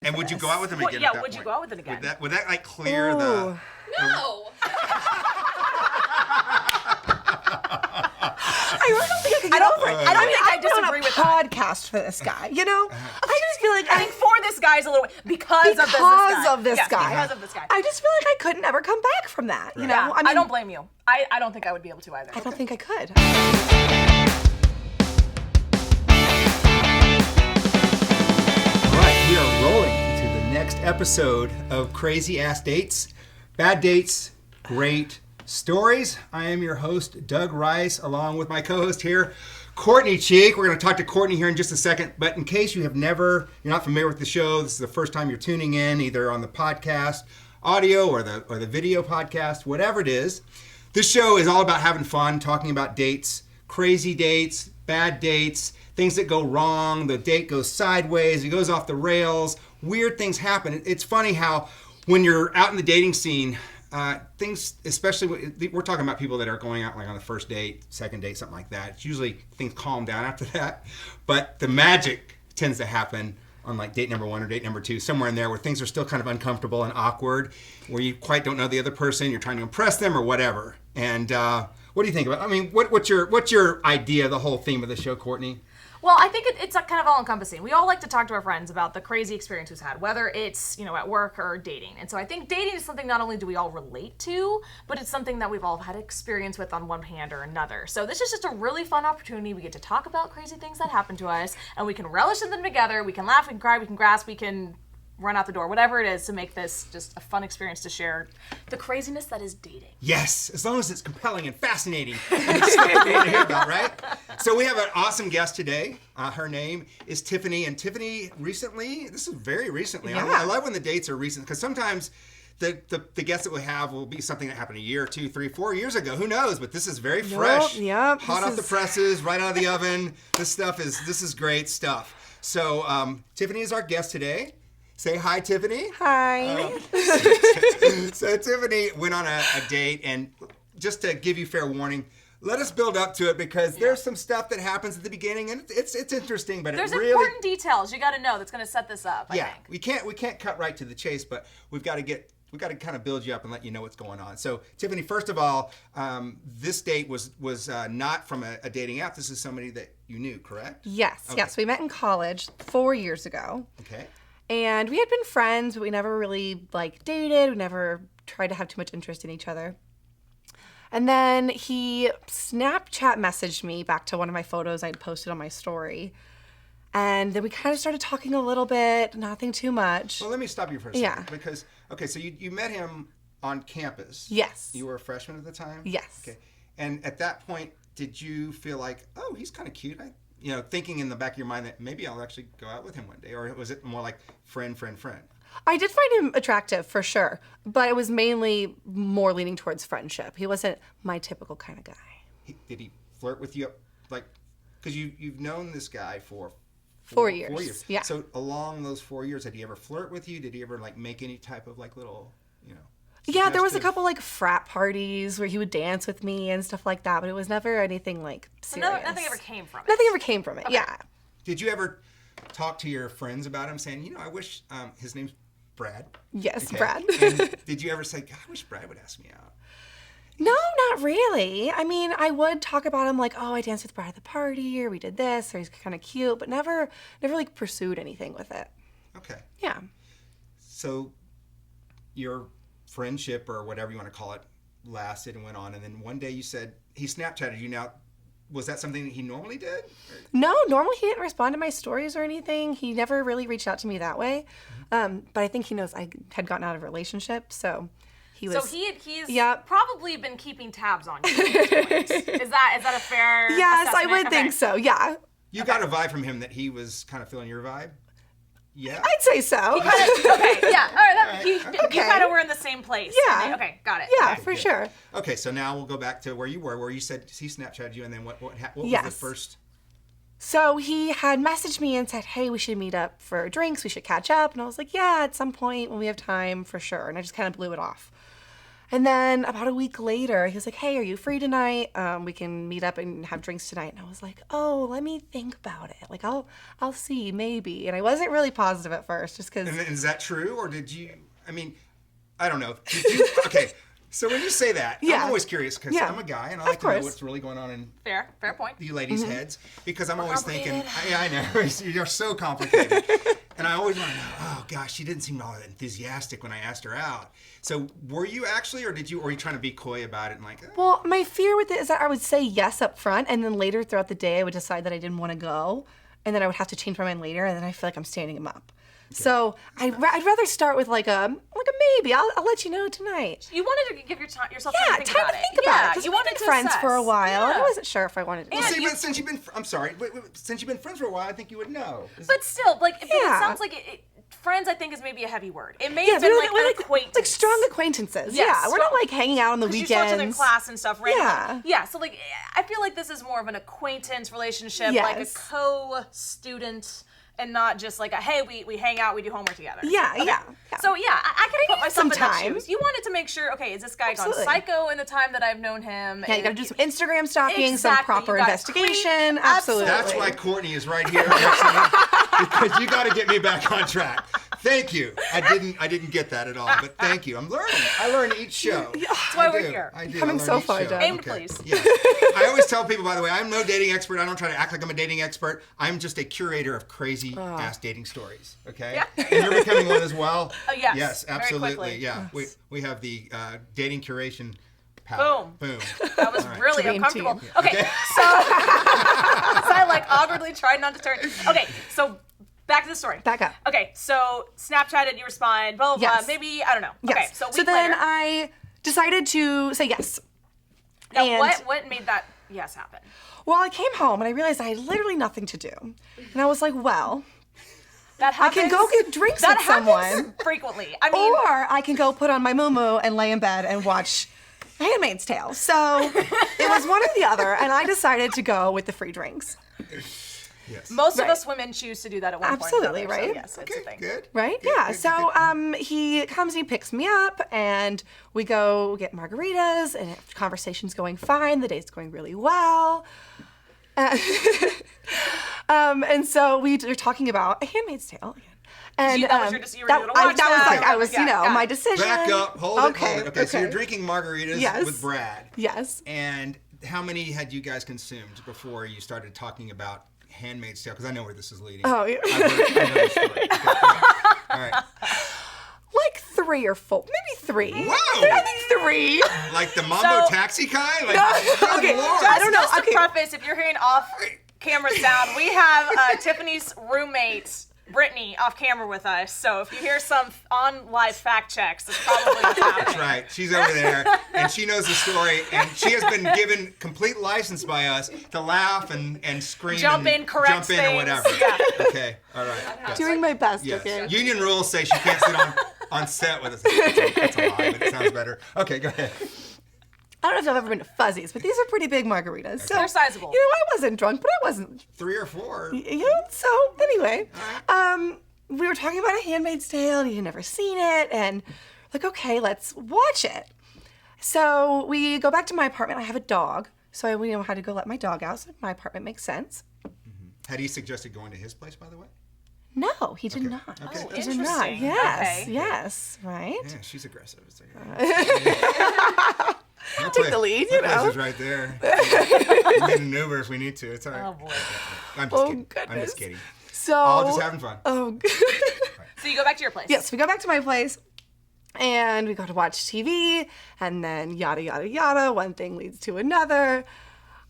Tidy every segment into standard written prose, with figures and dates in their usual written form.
And would you go out with him again? Yeah, would you go out with him again? Would that like clear the? No. I really don't think I could get over it. I don't think I disagree with that. Podcast for this guy, you know? I just feel like I think for this guy's a little because of this guy. Because of this guy. I just feel like I couldn't ever come back from that. You know? Yeah, I don't blame you. I don't think I would be able to either. I don't think I could. All right, we are rolling into the next episode of Crazy Ass Dates, Bad Dates, Great Stories. I am your host, Doug Rice, along with my co-host here, Courtney Cheek. We're going to talk to Courtney here in just a second, but in case you're not familiar with the show, this is the first time you're tuning in, either on the podcast, audio, or the video podcast, whatever it is. This show is all about having fun, talking about dates, crazy dates, bad dates, things that go wrong, the date goes sideways, it goes off the rails, weird things happen. It's funny how when you're out in the dating scene, things, especially, we're talking about people that are going out like on the first date, second date, something like that. It's usually things calm down after that. But the magic tends to happen on like date number 1 or date number 2, somewhere in there where things are still kind of uncomfortable and awkward, where you quite don't know the other person, you're trying to impress them or whatever. And what do you think about it? I mean, what's your idea, the whole theme of the show, Courtney? Well, I think it's kind of all-encompassing. We all like to talk to our friends about the crazy experience we've had, whether it's, at work or dating. And so I think dating is something not only do we all relate to, but it's something that we've all had experience with on one hand or another. So this is just a really fun opportunity. We get to talk about crazy things that happen to us, and we can relish in them together. We can laugh, we can cry, we can grasp, we can run out the door, whatever it is, to make this just a fun experience to share the craziness that is dating. Yes, as long as it's compelling and fascinating and exciting to hear about, right? So we have an awesome guest today. Her name is Tiffany, and Tiffany recently, this is very recently. Yeah. I love when the dates are recent, because sometimes the guests that we have will be something that happened a year, 2, 3, 4 years ago. Who knows? But this is very fresh. Yep. Hot off the presses, right out of the oven. This is great stuff. So Tiffany is our guest today. Say hi, Tiffany. Hi. So Tiffany went on a date, and just to give you fair warning, let us build up to it, because there's some stuff that happens at the beginning, and it's interesting, but there's really important details you got to know that's going to set this up. I think. we can't cut right to the chase, but we've got to kind of build you up and let you know what's going on. So Tiffany, first of all, this date was not from a dating app. This is somebody that you knew, correct? Yes. Okay. Yes. We met in college 4 years ago. Okay. And we had been friends, but we never really dated. We never tried to have too much interest in each other. And then he Snapchat messaged me back to one of my photos I'd posted on my story. And then we kind of started talking a little bit, nothing too much. Well, let me stop you for a second. Because, so you met him on campus. Yes. You were a freshman at the time? Yes. Okay. And at that point, did you feel like, oh, he's kind of cute? Thinking in the back of your mind that maybe I'll actually go out with him one day? Or was it more like friend? I did find him attractive, for sure. But it was mainly more leaning towards friendship. He wasn't my typical kind of guy. Did he flirt with you? Because you've known this guy for 4 years. 4 years. Yeah. So along those 4 years, did he ever flirt with you? Did he ever make any type of little, Yeah, there was a couple frat parties where he would dance with me and stuff like that, but it was never anything serious. So nothing ever came from it. Nothing ever came from it. Okay. Yeah. Did you ever talk to your friends about him, saying, I wish his name's Brad? Yes, okay. Brad. And did you ever say, God, I wish Brad would ask me out? No, not really. I mean, I would talk about him I danced with Brad at the party, or we did this, or he's kind of cute, but never pursued anything with it. Okay. Yeah. So your friendship, or whatever you want to call it, lasted and went on, and then one day you said he Snapchatted you. Now, was that something that he normally did? No, normally he didn't respond to my stories or anything. He never really reached out to me that way. But I think he knows I had gotten out of a relationship, so he was. So he's probably been keeping tabs on you. Is that a fair? Yes, assessment? I would think so. Yeah. You got a vibe from him that he was kind of feeling your vibe. Yeah, I'd say so. Okay, yeah. All right, you kind of were in the same place. Yeah. Okay, got it. Yeah, okay. for sure. Okay, so now we'll go back to where you were, where you said he Snapchatted you, and then what was the first? So he had messaged me and said, hey, we should meet up for drinks. We should catch up. And I was like, yeah, at some point when we have time, for sure. And I just kind of blew it off. And then about a week later, he was like, hey, are you free tonight? We can meet up and have drinks tonight. And I was like, oh, let me think about it. Like, I'll see, maybe. And I wasn't really positive at first, just because. And is that true, or did you, I mean, I don't know. Did you, okay, so when you say that, I'm always curious, because I'm a guy, and I like to know what's really going on in fair point. You ladies' heads, because I'm always thinking, I know, you're so complicated. And I always want to know, oh gosh, she didn't seem all that enthusiastic when I asked her out. So were you actually, or were you trying to be coy about it and like? Well, my fear with it is that I would say yes up front, and then later throughout the day I would decide that I didn't want to go, and then I would have to change my mind later, and then I feel like I'm standing him up. Okay. So I'd rather start with like a maybe. I'll let you know tonight. You wanted to give yourself time to think about it. Because we've been friends for a while. Yeah. I wasn't sure if I wanted to. Well, see, but since you've been, since you've been friends for a while, I think you would know. But still, like, it sounds like friends, I think, is maybe a heavy word. It may have been like an acquaintance. Like strong acquaintances. Yes, yeah, we're not like hanging out on the weekends. You saw each other in class and stuff, right? Yeah, so like, I feel like this is more of an acquaintance relationship, like a co-student, and not just like hey, we hang out, we do homework together. Yeah. So I can put myself in their shoes. You wanted to make sure, okay, is this guy gone psycho in the time that I've known him? Yeah, you gotta do some Instagram stalking, some proper investigation. Absolutely. That's why Courtney is right here next to me, because you got to get me back on track. Thank you. I didn't get that at all, but thank you. I'm learning. I learn each show. That's why we're here. I do. Coming so far, Doug. Aim, please. Yeah. I always tell people, by the way, I'm no dating expert. I don't try to act like I'm a dating expert. I'm just a curator of crazy ass dating stories. Okay. Yeah. And you're becoming one as well. Yes. Yes, absolutely. Yeah. Yes. We have the dating curation. Boom. That was really Dream uncomfortable. team. Okay. So I like awkwardly tried not to turn. Okay. So. Back to the story. Back up. Okay, so Snapchatted, you respond, blah, blah, blah. Yes. Maybe, I don't know. Yes. Okay, so then later. I decided to say yes. Now, and what made that yes happen? Well, I came home and I realized I had literally nothing to do. And I was like, well, that happens, I can go get drinks with someone. Happens frequently. I mean, or I can go put on my muumuu and lay in bed and watch Handmaid's Tale. So it was one or the other, and I decided to go with the free drinks. Yes. Most of us women choose to do that at one point. Absolutely, right? So yes, it's a thing. Good. Right? Good, yeah. good, So good. He comes and he picks me up, and we go get margaritas, and conversation's going fine. The day's going really well. And so we're talking about A Handmaid's Tale again. And that was your decision. You were gonna watch that. My decision. Back up. Hold it. Okay. So you're drinking margaritas Yes. with Brad. Yes. And how many had you guys consumed before you started talking about Handmaid's Tale? Because I know where this is leading. Oh, yeah. I know the story. Okay. All right. Like 3 or 4, maybe 3. Whoa! I think 3. Like the Mambo Taxi kind? Like, No, good okay, Lord. I don't know. Just to Okay. preface, if you're hearing off camera sound, we have Tiffany's roommate, Brittany, off camera with us. So if you hear some on live fact checks, that's probably what's happening. That's right. She's over there, and she knows the story, and she has been given complete license by us to laugh and scream, Jump in, correct jump in, or things. whatever. Yeah. Okay. All right. Yes. Doing my best, Yes. okay? Union rules say she can't sit on set with us. That's a lie, but it sounds better. Okay, go ahead. I don't know if I've ever been to Fuzzy's, but these are pretty big margaritas. So, They're sizable. You know, I wasn't drunk, but I wasn't. 3 or 4. You know, so anyway, we were talking about A Handmaid's Tale, and you'd never seen it, and like, okay, let's watch it. So we go back to my apartment. I have a dog, so we know how to go let my dog out. So my apartment makes sense. Had he suggested going to his place, by the way? No, he did not. Okay. Oh, He did not. interesting. Yes, Okay. yes, right. Yeah, she's aggressive. So, Take the lead, you my place know. is right there. We're getting an Uber if we need to. It's all right. Oh boy. I'm just kidding. I'm goodness. just kidding. So All just having fun. Oh. So you go back to your place. Yes, we go back to my place, and we go to watch TV, and then yada yada yada. One thing leads to another,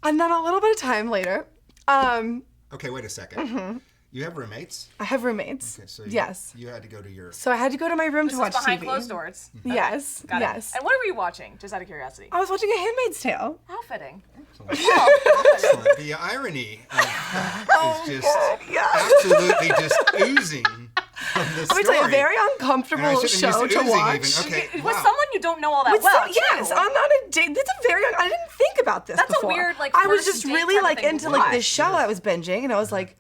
and then a little bit of time later, Okay, wait a second. You have roommates? I have roommates. Okay, so yes. you had to go to your... So I had to go to my room This to watch is behind TV. closed doors. Yes. Got yes. it. And what were you watching? Just out of curiosity. I was watching A Handmaid's Tale. How fitting. Excellent. The irony of is just absolutely just oozing from this It's story. like a very And I uncomfortable shouldn't show use to oozing watch. even. Okay, With wow. someone you don't know all that With well. some- yes, too. I'm not a date. That's a very. I didn't think about this That's a before. weird, like, I was first just date really type of like thing into to like this watch. show I was binging, and I was like,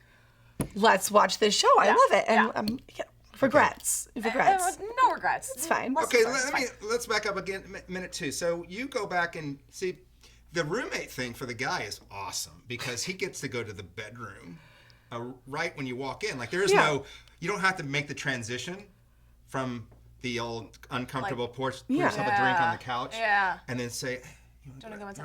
let's watch this show. I Yeah. love it. And Yeah. Regrets. Regrets. No regrets. It's fine. Okay, let's back up again, minute 2. So you go back and see the roommate thing for the guy is awesome because he gets to go to the bedroom right when you walk in. Like there's you don't have to make the transition from the old uncomfortable pour yourself a drink on the couch and then say, hey, you want to go back to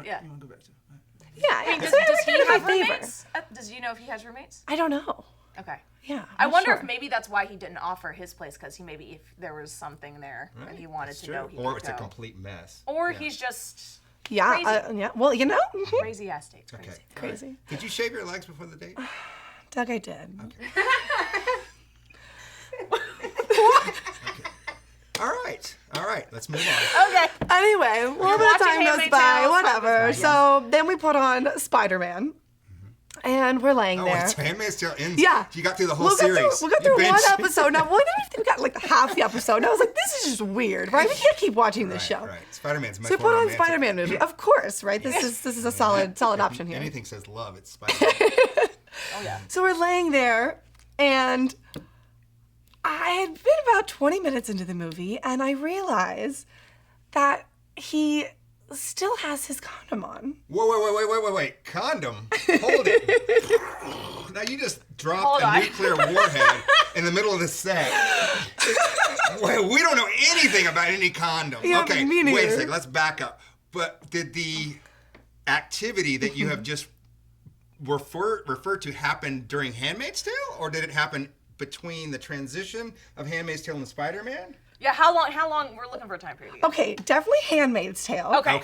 Does he have roommates? Does you know if he has roommates? I don't know. Okay. Yeah. I wonder if maybe that's why he didn't offer his place because if there was something there that he wanted to know he or could it's go. a complete mess. Or he's just yeah. Well, you know. crazy ass dates. Crazy. Right. Did you shave your legs before the date? Doug, I did. Okay. All right. Let's move on. Okay. Anyway, a little bit of time goes Handmaid's by, Tale, whatever. So then we put on Spider-Man. And we're laying there. It's Handmaid's Tale ends. Yeah. You got through the whole series. We'll go through one episode. Now, we got like half the episode. And I was like, this is just weird, right? We can't keep watching this show. Right. Spider-Man's much So more put on romantic. Spider-Man movie. Of course, right? This is a solid option here. Anything says love, it's Spider-Man. Oh yeah. So we're laying there, and I had been about 20 minutes into the movie, and I realized that he still has his condom on. Wait. Condom? Hold it. Now you just dropped a nuclear warhead in the middle of the set. Wait, we don't know anything about any condom. Yeah, okay, me neither. wait a second. Let's back up. But did the activity that you have just referred to happen during Handmaid's Tale, or did it happen between the transition of Handmaid's Tale and Spider-Man? Yeah. How long? We're looking for a time period. Again. Okay, definitely Handmaid's Tale. Okay.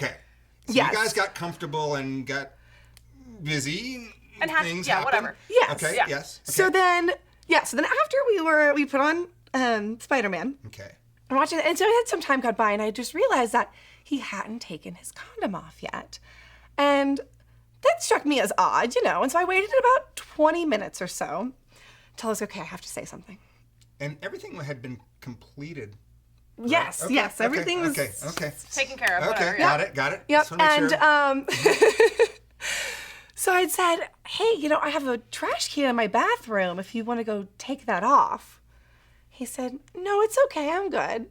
So Yes. you guys got comfortable and got busy. And things happen. whatever. Yes. Okay. Yeah. Yes. Okay. So then after we put on Spider-Man, Okay. I'm watching it, and so I had some time gone by, and I just realized that he hadn't taken his condom off yet. And that struck me as odd, and so I waited about 20 minutes or so until I was okay, I have to say something. And everything had been completed. Yes, Okay, yes, okay, everything was okay. Taken care of. Okay, Whatever. got it. Yep, Just wanna make and sure. so I'd said, hey, I have a trash can in my bathroom if you want to go take that off. He said, no, it's okay, I'm good. And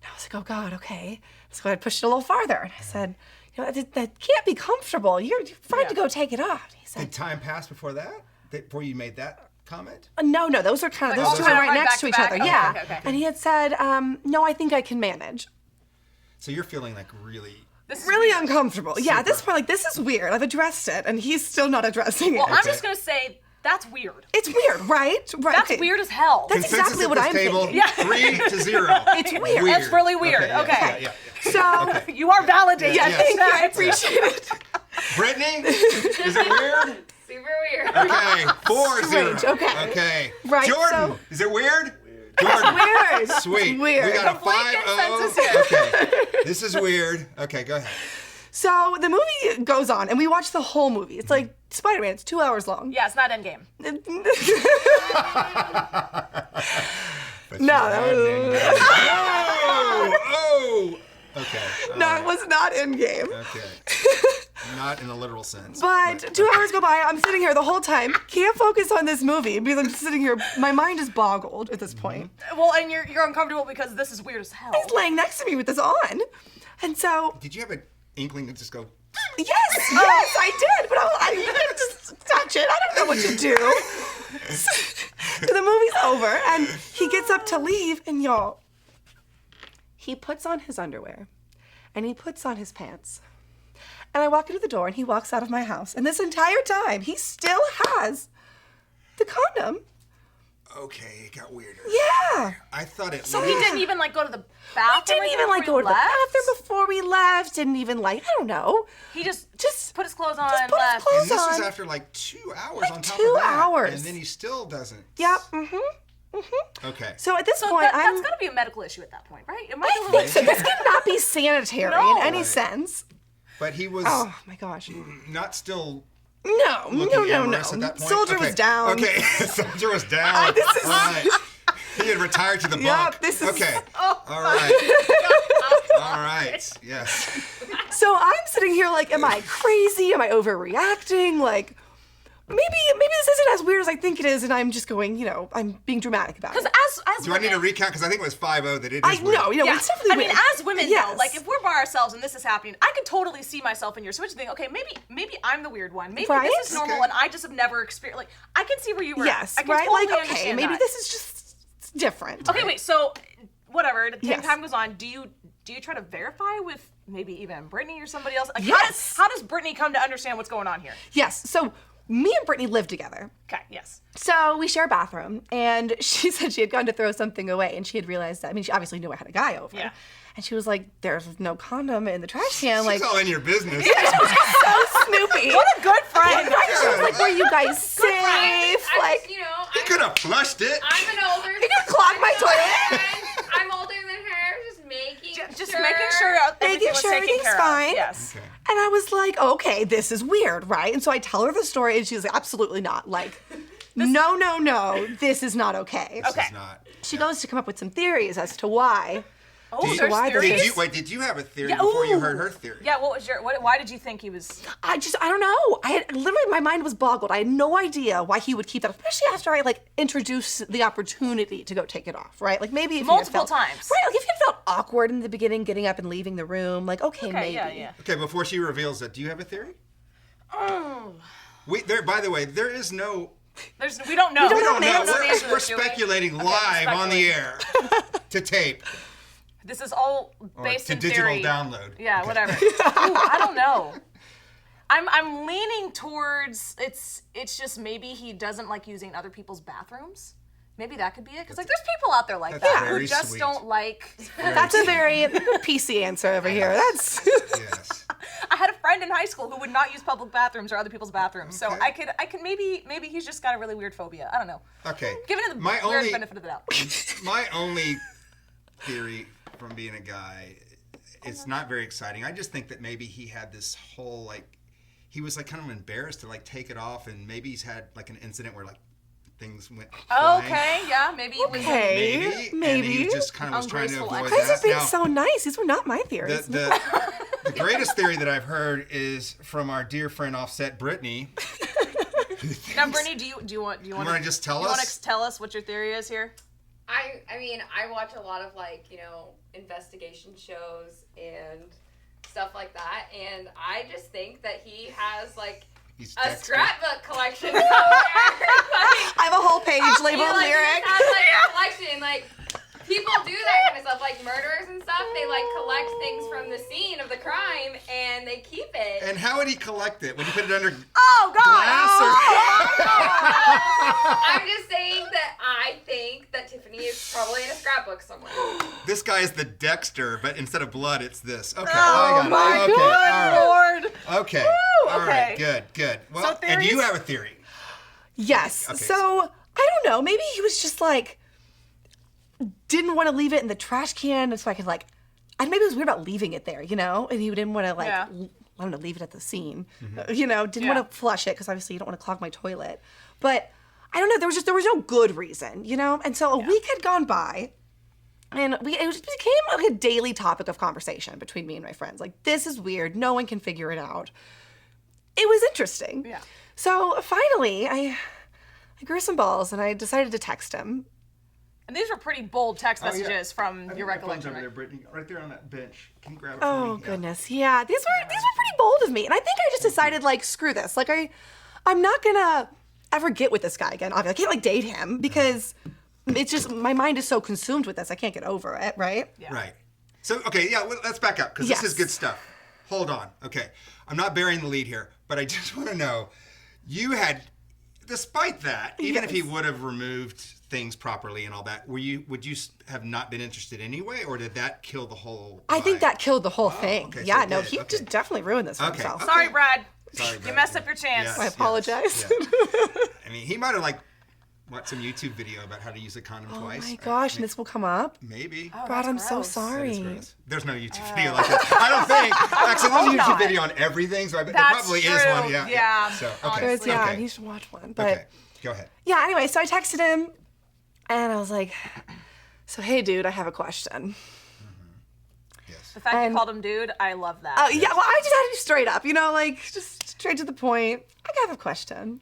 I was like, oh God, okay. So I pushed it a little farther, and I said, that can't be comfortable. You're fine to go take it off. And he said, Did time pass before that? Before you made that comment? no, those are kind of, those two kind are of right right next back to to each back? other. Okay, Yeah. okay. And he had said, no, I think I can manage. So you're feeling like really... This is Really weird. uncomfortable. Yeah, at this point, this is weird. I've addressed it, and he's still not addressing Well, it. I'm just gonna say that's weird. It's weird, right? Right. That's okay. weird as hell. That's Consensus exactly at what this I'm table, thinking. 3-0. It's weird. That's really weird. Yeah, Okay. Yeah. So, You are validated. yeah, Yes. thank you. I appreciate it. Brittany, is it weird? Super weird. Okay, 4-0. Strange, okay. Okay. Right, Jordan, so- is it weird? Jordan. Weird. Sweet. Weird. We got a Complete 5-0. consensus here. Okay. This is weird. Okay, go ahead. So the movie goes on, and we watch the whole movie. It's like Spider-Man. It's 2 hours long. Yeah, it's not Endgame. But No, you're that was- adding- Oh! Okay. No, it was not in game. Okay. Not in a literal sense. But 2 hours go by. I'm sitting here the whole time, can't focus on this movie because I'm just sitting here. My mind is boggled at this point. Well, and you're uncomfortable because this is weird as hell. He's laying next to me with this on, and so Did you have an inkling to just go, yes, I did. But I didn't just touch it. I don't know what to do. So the movie's over, and he gets up to leave, and y'all, he puts on his underwear, and he puts on his pants. And I walk into the door, and he walks out of my house. And this entire time, he still has the condom. okay, it got weirder. Yeah. I thought it So he didn't even go to the bathroom. Didn't even before go he to the left? bathroom before we left. Didn't even I don't know. He just Just put his clothes on just and put his left. clothes And this was on. after like 2 hours Like on top 2 of that. hours. And then he still doesn't. Yep. Okay. So at this So point, that's got to be a medical issue at that point, right? It might be a I little think so. This cannot be sanitary No. in any Right. sense. But he was Oh my gosh. not still No. looking amorous at that point. Soldier Okay. was down. Okay, Soldier was down. This is- All right. He had retired to the bunk. Yep, this is- Okay. All right. All right. Yes. So I'm sitting here like, am I crazy? Am I overreacting? Like, maybe this isn't as weird as I think it is, and I'm just going, I'm being dramatic about it. Because as Do I need to recount? Because I think it was 5-0 that it is I weird. know, yeah. it's definitely I mean, weird. as women, Yes. though, like if we're by ourselves and this is happening, I could totally see myself in your switch and think, okay, maybe I'm the weird one. Maybe Right? this is normal Okay. and I just have never experienced. Like, I can see where you were. Yes, I can right? totally Like, okay, understand maybe that. this is just different. Okay, wait. So, whatever. Yes. Time goes on. Do you try to verify with maybe even Brittany or somebody else? Like, Yes. How does Brittany come to understand what's going on here? Yes, so me and Brittany live together. Okay. Yes. So we share a bathroom, and she said she had gone to throw something away, and she had realized that. I mean, she obviously knew I had a guy over. Yeah. And she was like, "There's no condom in the trash can." Like, It's all in your business. so Snoopy. What a good friend. She was like, "Were you guys safe?" I Like, just, He could have flushed it. I'm an older. you clog my toilet. I'm older than her. Just making Just sure. making sure everything was taken everything's care fine. of. Yes. Okay. And I was like, "Okay, this is weird, right?" And so I tell her the story, and she's like, "Absolutely not. Like, no, this is not okay." Okay. It's not. She goes to come up with some theories as to why. Oh, Did- there's why theories? Did you have a theory Yeah, before you ooh. heard her theory? Yeah. What was your? Why did you think he was? I don't know. I had literally, my mind was boggled. I had no idea why he would keep that, especially after I introduced the opportunity to go take it off, right? Like maybe if he had Multiple felt- times. right? Like if you felt awkward in the beginning, getting up and leaving the room, like okay, maybe. Yeah. Okay, before she reveals that, do you have a theory? Oh. By the way, there is no. We don't know. We We don't know, know. man. the answer, We're do we? speculating Okay, live we're on the air to tape This is all or based to in digital theory. download. Yeah, Okay. whatever. Ooh, I don't know. I'm leaning towards it's just maybe he doesn't like using other people's bathrooms. Maybe that could be it. Because there's people out there like That's that who very just sweet. don't like. That's a very PC answer over here. That's Yes. I had a friend in high school who would not use public bathrooms or other people's bathrooms. So Okay. I could maybe he's just got a really weird phobia. I don't know. Okay. Giving it the My weird only- benefit of the doubt. My only theory from being a guy, it's not very exciting. I just think that maybe he had this whole he was kind of embarrassed to take it off, and maybe he's had an incident where things went flying. Okay, yeah, maybe it was. okay. And he just kind of was trying to Ungraceful avoid exit. You guys are that. being Now, so nice. These were not my theories. the greatest theory that I've heard is from our dear friend Offset Brittany. Now, Brittany, do you want wanna just tell you want us? to tell us what your theory is here? I mean, I watch a lot of investigation shows and stuff like that, and I just think that he has He's a Dexter. scrapbook collection somewhere. I have a whole page He, labeled like, lyric. just has, a collection. People do that kind of stuff, murderers and stuff. They collect things from the scene of the crime and they keep it. And how would he collect it? Would he put it under Oh God! glass I'm just saying that I think that Tiffany is probably in a scrapbook somewhere. This guy is the Dexter, but instead of blood, it's this. Okay. Oh I got it. my Okay, God, all Lord! right. Okay. Woo, All right. okay. Good. Well, So and you theories? have a theory. Yes. Okay. So I don't know. Maybe he was just didn't want to leave it in the trash can, and so I could and maybe it was weird about leaving it there, and he didn't want to Yeah. I don't know, leave it at the scene, didn't Yeah. want to flush it because obviously you don't want to clog my toilet. But I don't know. There was no good reason, and so a week had gone by. And it became a daily topic of conversation between me and my friends. This is weird. No one can figure it out. It was interesting. Yeah. So finally, I grew some balls and I decided to text him. And these were pretty bold text Oh, yeah. messages from your recollection. over Right? there, Brittany. Right there on that bench. Can you grab it for Oh me? Yeah. goodness, yeah. These were pretty bold of me, and I think I just decided screw this. I'm not gonna ever get with this guy again. Obviously, I can't date him because it's just my mind is so consumed with this. I can't get over it. Right? Yeah. Right. So, okay, yeah, let's back up because this is Yes. good stuff. Hold on. Okay. I'm not burying the lead here, but I just want to know you had, despite that, even if he would have removed things properly and all that, would you have not been interested anyway, or did that kill the whole I think vibe? that killed the whole thing. okay, so Yeah, it no, did. he Okay. just definitely ruined this for Okay. himself. Okay. Sorry, Brad. Sorry, You Brad. messed up your chance. Yes, I apologize. yes. I mean, he might have watched some YouTube video about how to use a condom Oh twice. my gosh, and this will come up. Maybe. Oh, Brad, that's I'm so gross. That is sorry. gross. There's no YouTube video like that. I don't think. Actually, there's a YouTube not. video on everything, so I bet there That's probably true. is one. Yeah. Yeah, So, okay. honestly. There's, yeah, okay. you should watch one. But Okay. Go ahead. yeah, anyway, so I texted him and I was like, so hey dude, I have a question. Yes. The fact you And- called him dude, I love that. Yeah, well, I just had to be straight up, just straight to the point. I have a question.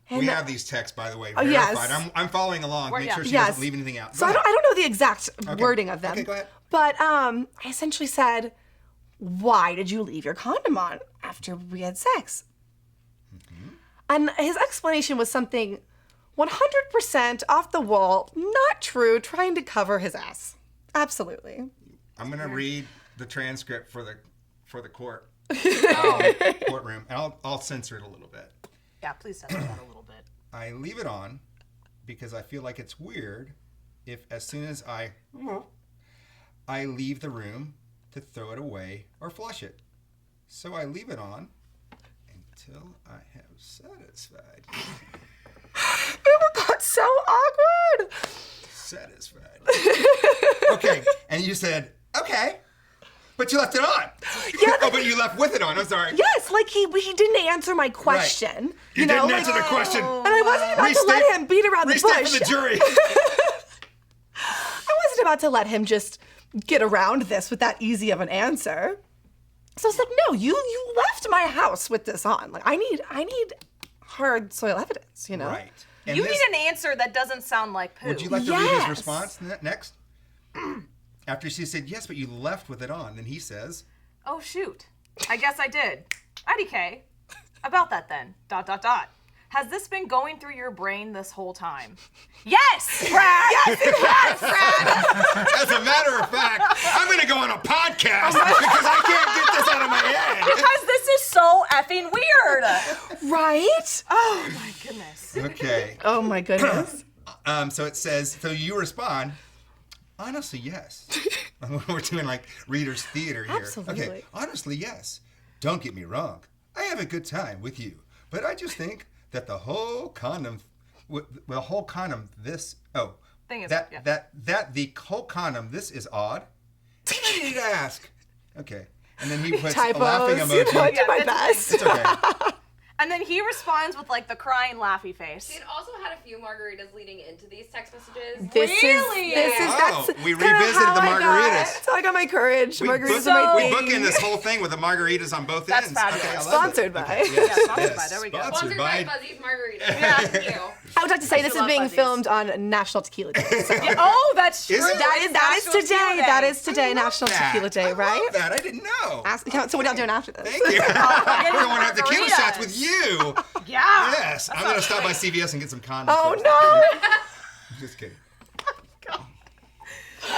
And we have these texts, by the way, Oh, verified. yes. I'm following along. Make sure she Yes. doesn't leave anything out. So Go I ahead. don't know the exact wording of them. Okay, go ahead. But I essentially said, why did you leave your condom on after we had sex? And his explanation was something 100% off the wall, not true, trying to cover his ass. Absolutely. I'm gonna read the transcript for the court courtroom, and I'll censor it a little bit. Yeah, please censor that a little bit. I leave it on because I feel like it's weird if as soon as I leave the room to throw it away or flush it. So I leave it on until I have satisfied. It got so awkward. Satisfied. Okay, and you said, okay, but you left it on. Yeah. Oh, but you left with it on. I'm sorry. Yes, like he didn't answer my question. You know, didn't like, answer the question. And I wasn't about to let him beat around the restate bush. for the jury. I wasn't about to let him just get around this with that easy of an answer. So I was like, no, you left my house with this on. Like I need hard soil evidence, you know? Right. And You this- need an answer that doesn't sound like poo. Would you like to read his Yes. response next? After she said, yes, but you left with it on. Then he says, Oh, shoot. I guess I did. IDK. About that then. ... Has this been going through your brain this whole time? Yes, Brad! Yes, it has, Brad! as a matter of fact, I'm going to go on a podcast because I can't get this out of my head. Because this is so effing weird. Right? Oh, my goodness. Okay. Oh my goodness. So it says, so you respond, honestly, yes. We're doing like reader's theater here. Absolutely. Okay, honestly, yes. Don't get me wrong. I have a good time with you. But I just think that the whole condom, this, Thing is, that, yeah. that the whole condom, this is odd. I need to ask. Okay. And then he puts a laughing Typos. You know, I emoji. do my it's okay. best. It's okay. And then he responds with like the crying laughy face. She'd also had a few margaritas leading into these text messages. Really? Oh, that's we kinda revisited how the I got- margaritas. That's how I got my courage. Margaritas book- are my We thing. book in this whole thing with the margaritas on both That's ends. fabulous. Okay, I love Sponsored it. by. Okay, Yeah, sponsored by. There we go. Sponsored by Fuzzy's Margaritas. Yeah. Thank you. I would like to say this is love being fuzzies. filmed on National Tequila Day. So. Oh, that's true. Is it? That is National today. Tequila Day. That is today, love National that. Tequila Day, I right? love that. I didn't know. So what are y'all doing after this? Thank you. We're going to have tequila margaritas. shots with you. Yeah. Yes. I'm going to stop by CVS and get some condoms. Oh first. no! Just kidding.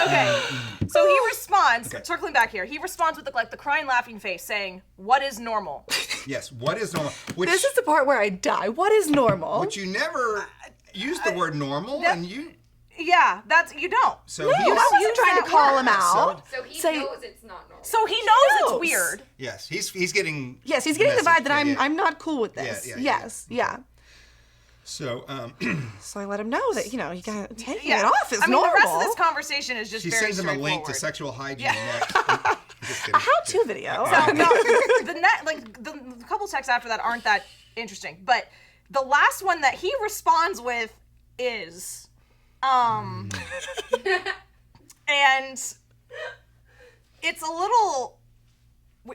Okay. So he responds, Okay. circling back here, he responds with the crying laughing face saying, "What is normal?" Yes. What is normal? Which, This is the part where I die. What is normal? which you never used the word normal, and you. Yeah, you don't. So No, he's, I wasn't trying to call him out. So he Say- knows it's not normal. So he knows knows. it's weird. yes, he's getting. Yes, he's getting the message. vibe that Yeah, yeah. I'm not cool with this. Yeah. Yes. So So I let him know that, you gotta take Yeah. it off is I mean, normal. the rest of this conversation is just she very sends him a link to straightforward. sexual hygiene Yeah. next. Just kidding. A how-to video. The couple texts after that aren't that interesting, but the last one that he responds with is, and it's a little.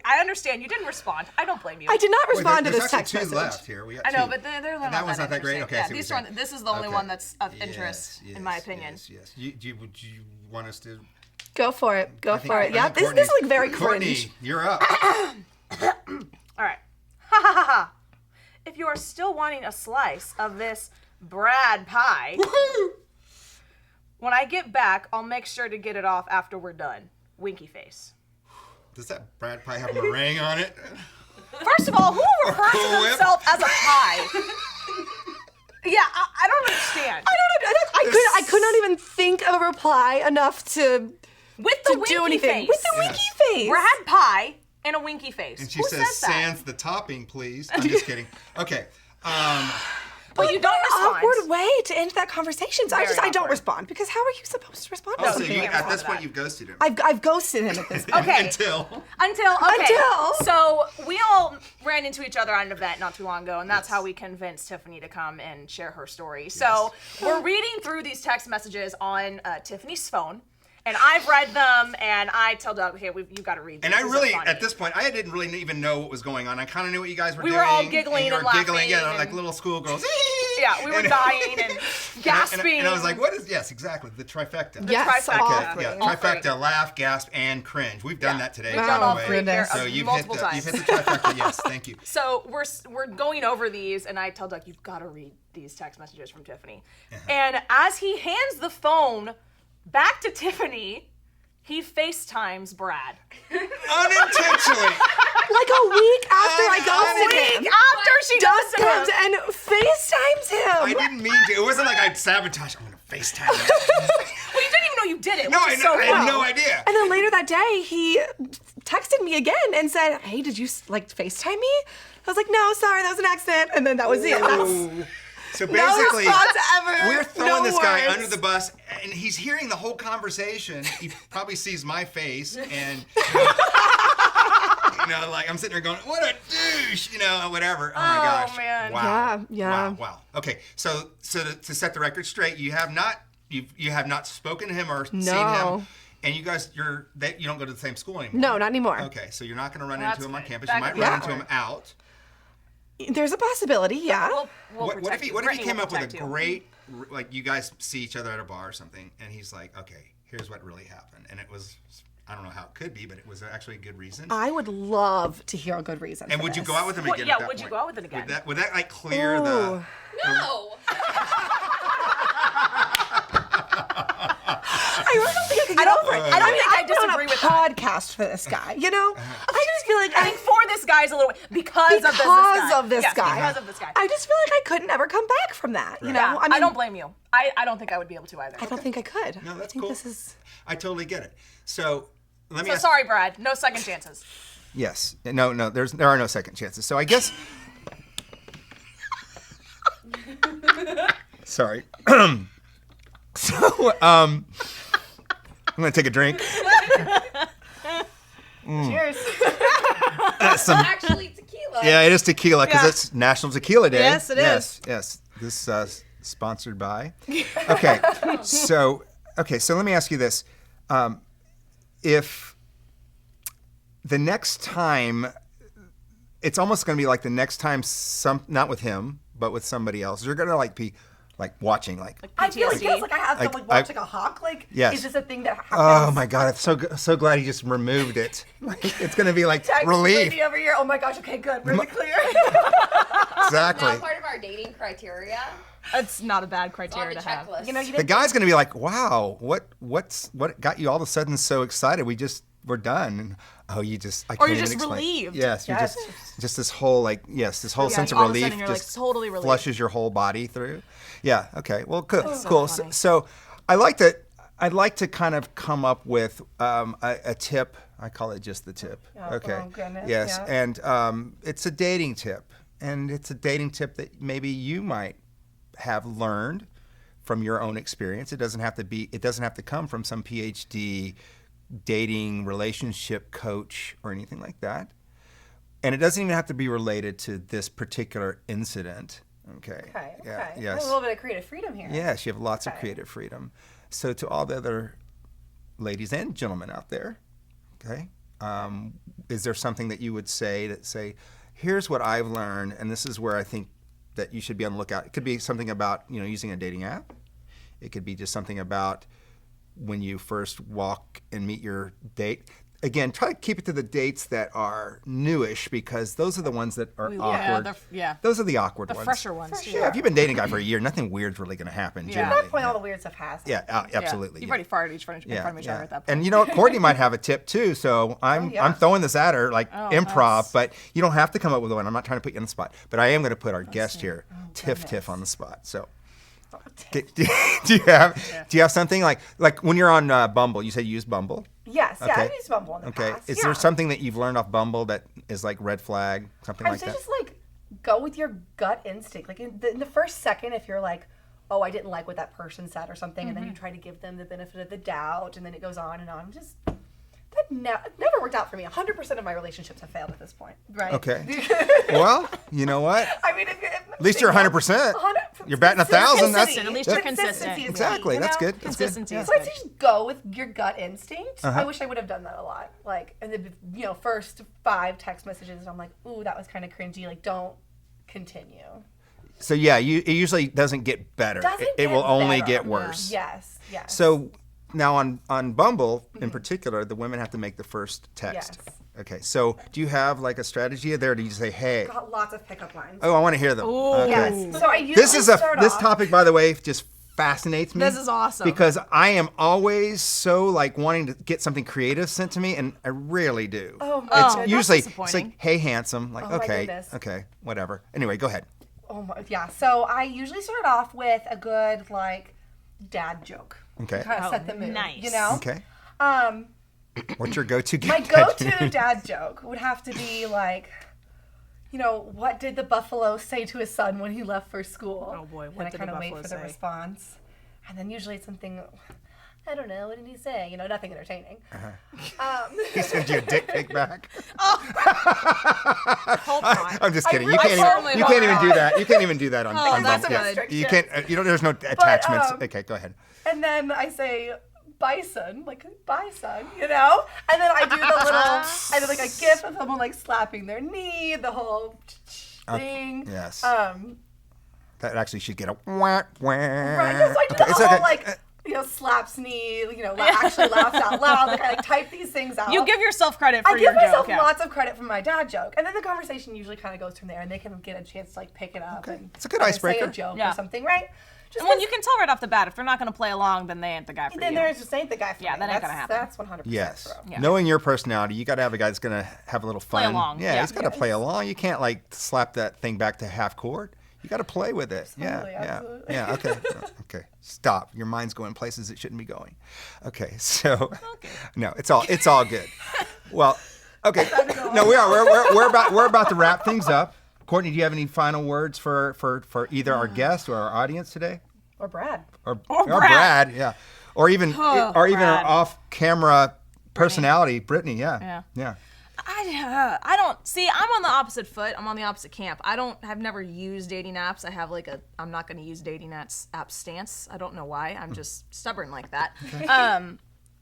I understand you didn't respond. I don't blame you. I did not Wait, respond to there's this actually text two message. left here. We got I know, two. but they're not that one's not that great. interesting. Okay, yeah, I see what you're saying. this is the only Okay. one that's of interest, in my opinion. Yes. Would you want us to? Go for it. Go I think- for I it. Yeah, think this Courtney- is like very Courtney, cringe. you're up. All right. Ha ha ha ha. If you are still wanting a slice of this Brad pie, when I get back, I'll make sure to get it off after we're done. Winky face. Does that Brad pie have meringue on it? First of all, who refers Cool to Whip? themselves as a pie? Yeah, I don't understand. I could not even think of a reply enough to With the do winky anything. face. With the winky face. Brad pie and a winky face. And she Who says, says that? "Sans the topping, please." I'm just kidding. Okay. But you don't respond. Awkward way to end that conversation. So I Very don't awkward. respond because how are you supposed to respond to Also, something you, like at that? this point, you've ghosted him. I've ghosted him at this point. Okay. Until. Until. So we all ran into each other at an event not too long ago, and that's how we convinced Tiffany to come and share her story. So we're reading through these text messages on Tiffany's phone, and I've read them, and I tell Doug, "Hey, you got to read these. And I These are really, funny." at this point, I didn't really even know what was going on. I kind of knew what you guys were We doing. were all giggling and you and were giggling, laughing yeah, and- like little schoolgirls. Yeah, we were dying and gasping. And I was like, what is, yes, exactly, the trifecta. Yes, trifecta. all Okay, three. yeah, All trifecta, three. laugh, gasp, and cringe. We've done that today. We've by done the all way. three here So you've multiple hit times. the trifecta, yes, thank you. So we're going over these, and I tell Doug, you've got to read these text messages from Tiffany. And as he hands the phone back to Tiffany, he FaceTimes Brad. Unintentionally. Like a week after I ghosted him. After she Doug ghosted him. comes and FaceTimes him. I didn't mean to. It wasn't like I'd sabotage. I'm going to FaceTime him. Well, you didn't even know you did it. No, which is so I had funny. no idea. And then later that day, he texted me again and said, hey, did you like FaceTime me? I was like, no, sorry, that was an accident. And then that was it. That's So no basically, response ever. we're throwing No this guy words. under the bus, and he's hearing the whole conversation. He probably sees my face, and like I'm sitting there going, "What a douche," whatever. Oh my gosh. man. Wow. Yeah. Wow. Okay. So to set the record straight, you have not spoken to him or seen No. him, and you guys you don't go to the same school anymore. No, not anymore. Okay, so you're not going to run Well, into him on that's campus. good. You might That run could into him out. There's a possibility, yeah. We'll What protect if you. he Brittany came will up with a protect you. great, like you guys see each other at a bar or something, and he's like, okay, here's what really happened, and it was, I don't know how it could be, but it was actually a good reason. I would love to hear a good reason. And for would you this. go out with him Well, again? yeah, at that would you point? go out with him again? Would that like clear the? Ooh. No. I really don't think I could get over it. I don't think I I've been on disagree a with that. podcast for this guy, I just feel like I think for this guy's a little because of this guy. Yes, guy. Because of this guy. I just feel like I couldn't ever come back from that. Yeah, I mean, I don't blame you. I don't think I would be able to either. I don't think I could. No, that's I think cool. This is. I totally get it. So let me. So ask, sorry, Brad. No second chances. Yes. No. There are no second chances. So I guess. Sorry. So I'm gonna take a drink. Cheers. Actually, tequila. Yeah, it is tequila because Yeah. it's National Tequila Day. Yes, it is. Yes. This sponsored by. Okay. So let me ask you this: if the next time, it's almost going to be like the next time, not with him, but with somebody else, you're going to be like watching I feel like PTSD. yes, like I have to watch I- like a hawk. Like, Yes. is this a thing that happens? Oh my God! I'm so glad he just removed it. It's going to be like Text relief. lady over here. Oh my gosh. Okay, good. Really clear. Exactly. Not part of our dating criteria. It's not a bad On criteria the to have. checklist. you The didn't. guy's going to be like, "Wow, what got you all of a sudden so excited? We're done." And, I Or can't you're even just explain. relieved. Yes, you're Yes. just this whole this whole sense of all of a relief sudden you're, just totally relieved. flushes your whole body through. Yeah. Okay. Well, good. Cool. funny. So, I'd like to kind of come up with a tip. I call it just the tip. Oh, Okay. oh, goodness, Yes. yeah. And it's a dating tip, and it's a dating tip that maybe you might have learned from your own experience. It doesn't have to come from some PhD dating relationship coach or anything like that. And it doesn't even have to be related to this particular incident. Okay. Okay. Yeah, Okay. yes. A little bit of creative freedom here. Yes, you have lots of Okay. creative freedom. So to all the other ladies and gentlemen out there, okay, is there something that you would say here's what I've learned, and this is where I think that you should be on the lookout? It could be something about using a dating app. It could be just something about when you first walk and meet your date. Again, try to keep it to the dates that are newish, because those are the ones that are awkward. Those are the awkward The ones. fresher ones, too. Yeah, if you've been dating a guy for a year, nothing weird's really going to happen. Yeah. At Generally. that point, all the weird stuff has. Yeah, absolutely. You've yeah. already farted in front of each other at that point. And you know what? Courtney might have a tip too. So I'm throwing this at her like improv, but you don't have to come up with one. I'm not trying to put you on the spot, but I am going to put our guest here, Tiff, on the spot. So. Do you have something like when you're on Bumble? You said you use Bumble. Yes. Yeah. Okay. I've used Bumble in the Okay. past. Is yeah. there something that you've learned off Bumble that is like red flag, something I like would say that? just go with your gut instinct. Like in the first second, if you're like, oh, I didn't like what that person said or something, and then you try to give them the benefit of the doubt, and then it goes on and on. That never worked out for me. 100% of my relationships have failed at this point. Right. Okay. Well, you know what? I mean, At least you're 100%. You're batting 1,000. That's At least you're consistent. exactly. That's good. That's good. Consistency is So I'd good. say just go with your gut instinct. I wish I would have done that a lot. Like, in the first 5 text messages, I'm like, ooh, that was kind of cringy. Like, don't continue. So yeah, it usually doesn't get better. It will only get worse. Yes. So now on Bumble in particular, the women have to make the first text. Yes. Okay. So do you have like a strategy there? Do you just say, hey? Got lots of pickup lines. Oh, I want to hear them. Ooh. Okay. Yes. So I usually This topic, by the way, just fascinates me. This is awesome. Because I am always so like wanting to get something creative sent to me, and I rarely do. Oh my It's goodness. usually That's it's like, disappointing. hey, handsome. Like, Oh my okay, goodness. okay, whatever. Anyway, go ahead. Oh my, yeah. So I usually start off with a good like dad joke. Okay. Kind of set the mood. nice. You know. Okay. Um, What's your go-to? my go-to dad joke would have to be like, you know, what did the buffalo say to his son when he left for school? Oh, boy, what and I did the kind of wait buffalo for the say? response, and then usually it's something. I don't know. What did he say? You know, nothing entertaining. He sends you a dick pic back. Hold on. I'm just kidding. really You totally can't even don't do that. You can't even do that on. Oh, on that's Bumble. a restriction. You can't. You know, there's no attachments. Okay, go ahead. And then I say bison, like bison, you know? And then I do the little, I do like a gif of someone like slapping their knee, the whole thing. Yes. Um, That actually should get a whack whack. right, so I do the It's whole okay. like, you know, slaps knee, you know, actually laughs out loud. Like I like type these things out. You give yourself credit for I your give myself joke. Yeah. lots of credit for my dad joke. And then the conversation usually kind of goes from there and they can get a chance to like pick it up. Okay. And It's a good say icebreaker. a joke Yeah. or something, right? Just And when you can tell right off the bat, if they're not going to play along, then they ain't the guy for then you. there's just ain't the guy for Yeah, me. that ain't gonna happen. That's 100% Yes. true. Yeah. Knowing your personality, you got to have a guy that's going to have a little fun. Play along. Yeah, Yeah. he's got to play along. You can't like slap that thing back to half court. You got to play with it. Absolutely, Yeah, absolutely. yeah. Okay. Okay. Stop. Your mind's going places it shouldn't be going. Okay. So, no, it's all good. Well, okay. No, we are. We're about to wrap things up. Courtney, do you have any final words for either our guest or our audience today? Or Brad. Or Brad. yeah. Or even Oh, our Brad. off-camera personality, Brittany. Yeah. Yeah. I don't see. I'm on the opposite foot. I'm on the opposite camp. I've never used dating apps. I have like I'm not going to use dating apps stance. I don't know why. I'm just stubborn like that.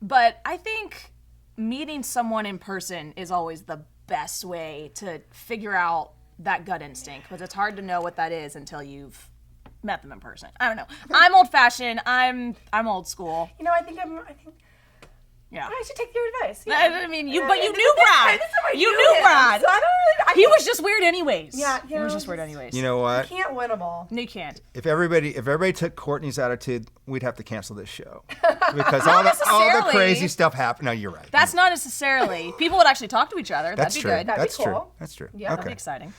But I think meeting someone in person is always the best way to figure out that gut instinct, because it's hard to know what that is until you've met them in person. I don't know. I'm old-fashioned. I'm old school. You know, I think Yeah. I should take your advice. I mean, you This knew Brad. is how I You knew knew him, Brad. So I don't really. He was just weird anyways. Yeah, He was just weird anyways. You know what? Can't win them all. No, you can't. If everybody took Courtney's attitude, we'd have to cancel this show because all the necessarily. crazy stuff happened. No, you're right. That's not necessarily. People would actually talk to each other. That's That'd be true. good. That'd be That's true. cool. That's true. Yeah, That'd Okay. be exciting.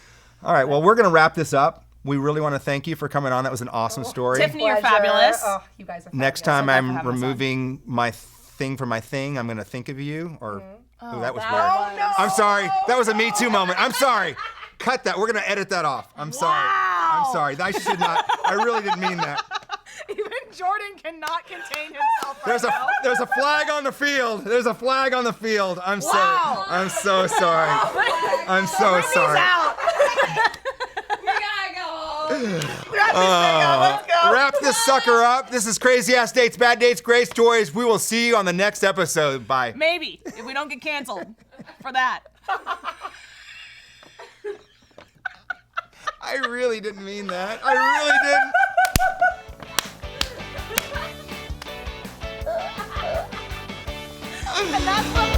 All right. Well, we're gonna wrap this up. We really want to thank you for coming on. That was an awesome story. Tiffany, you're Pleasure. fabulous. Oh, you guys are fabulous. Next time glad for I'm having us on. removing my thing from my thing, I'm gonna think of you. Or Oh, that was that weird. was- no. I'm sorry. That was a Me Too moment. I'm sorry. Cut that. We're gonna edit that off. I'm sorry. Wow. I'm sorry. I should not. I really didn't mean that. Even Jordan cannot contain himself There's right now. there's a flag on the field. There's a flag on the field. I'm Wow. I'm so sorry. I'm so sorry. He's out. We gotta go. Let's go. Wrap this sucker up. This is Crazy Ass Dates, Bad Dates, Great Stories. We will see you on the next episode. Bye. Maybe, if we don't get canceled for that. I really didn't mean that. I really didn't. And that's what